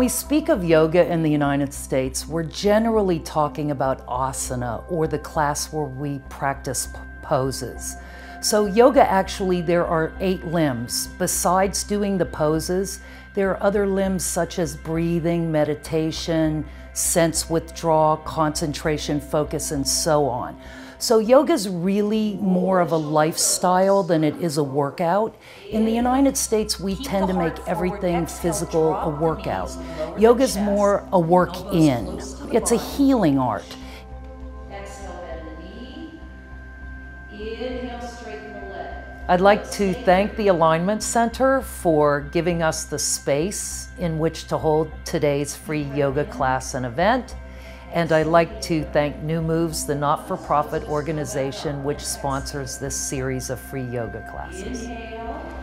we speak of yoga in the United States, we're generally talking about asana, or the class where we practice poses. So yoga, actually, there are 8 limbs. Besides doing the poses, there are other limbs such as breathing, meditation, sense withdrawal, concentration, focus, and so on. So yoga is really more of a lifestyle than it is a workout. In the United States, we tend to make everything physical a workout. Yoga is more a work-in. It's a healing art. Exhale, bend the knee. Inhale, straighten the leg. I'd like to thank the Alignment Center for giving us the space in which to hold today's free yoga class and event. And I'd like to thank New Moves, the not-for-profit organization which sponsors this series of free yoga classes.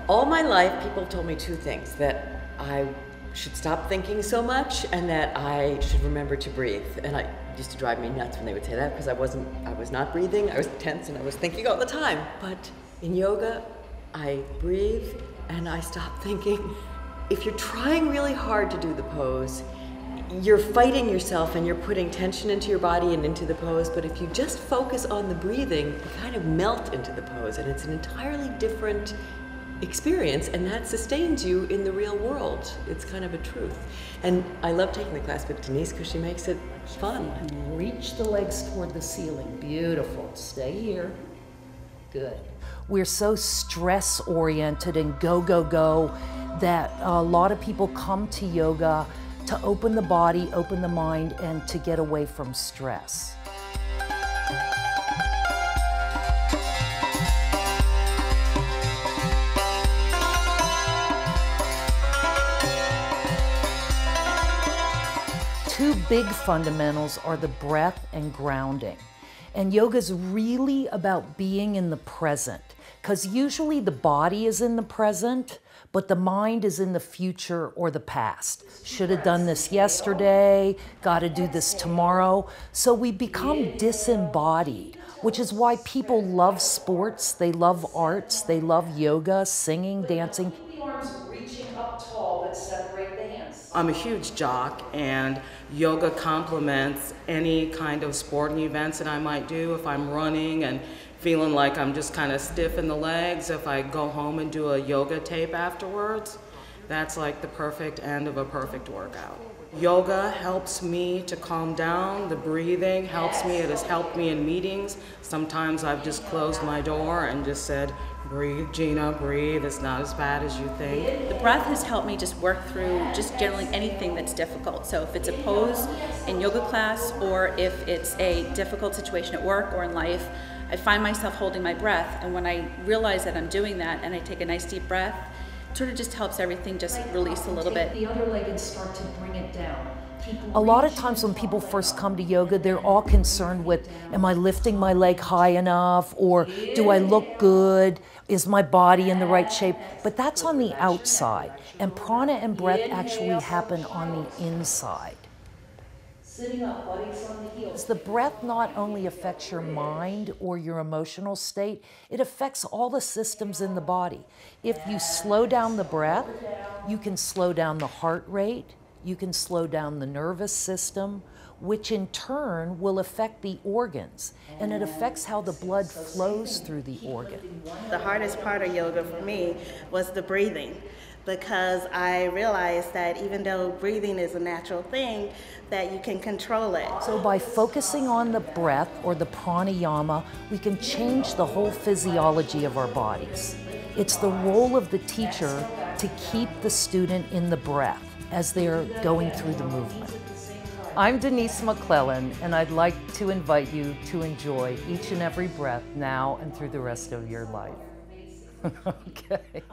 All my life, people told me 2 things: that I should stop thinking so much and that I should remember to breathe. And it used to drive me nuts when they would say that, because I was not breathing, I was tense and I was thinking all the time. But in yoga, I breathe and I stop thinking. If you're trying really hard to do the pose, you're fighting yourself and you're putting tension into your body and into the pose. But if you just focus on the breathing, you kind of melt into the pose, and it's an entirely different experience, and that sustains you in the real world. It's kind of a truth. And I love taking the class with Denise because she makes it fun. Reach the legs toward the ceiling. Beautiful. Stay here. Good. We're so stress-oriented and go, go, go that a lot of people come to yoga to open the body, open the mind, and to get away from stress. Two big fundamentals are the breath and grounding. And yoga is really about being in the present, because usually the body is in the present, but the mind is in the future or the past. Should have done this yesterday, got to do this tomorrow. So we become disembodied, which is why people love sports, they love arts, they love yoga, singing, dancing. Keep the arms reaching up tall, but separate the hands. I'm a huge jock, and yoga complements any kind of sporting events that I might do. If I'm running and feeling like I'm just kind of stiff in the legs, if I go home and do a yoga tape afterwards, that's like the perfect end of a perfect workout. Yoga helps me to calm down. The breathing helps me. It has helped me in meetings. Sometimes I've just closed my door and just said, breathe, Gina, breathe. It's not as bad as you think. The breath has helped me just work through just generally anything that's difficult. So if it's a pose in yoga class, or if it's a difficult situation at work or in life, I find myself holding my breath. And when I realize that I'm doing that and I take a nice deep breath, it sort of just helps everything just release a little bit. The other leg and start to bring it down. A lot of times when people first come to yoga, they're all concerned with, am I lifting my leg high enough? Or do I look good? Is my body in the right shape? But that's on the outside. And prana and breath actually happen on the inside. Sitting up, buttocks on the heels. The breath not only affects your mind or your emotional state, it affects all the systems in the body. If you slow down the breath, you can slow down the heart rate, you can slow down the nervous system, which in turn will affect the organs, and it affects how the blood flows through the organ. The hardest part of yoga for me was the breathing, because I realized that even though breathing is a natural thing, that you can control it. So by focusing on the breath, or the pranayama, we can change the whole physiology of our bodies. It's the role of the teacher to keep the student in the breath as they're going through the movement. I'm Denise McClellan, and I'd like to invite you to enjoy each and every breath now and through the rest of your life. Okay.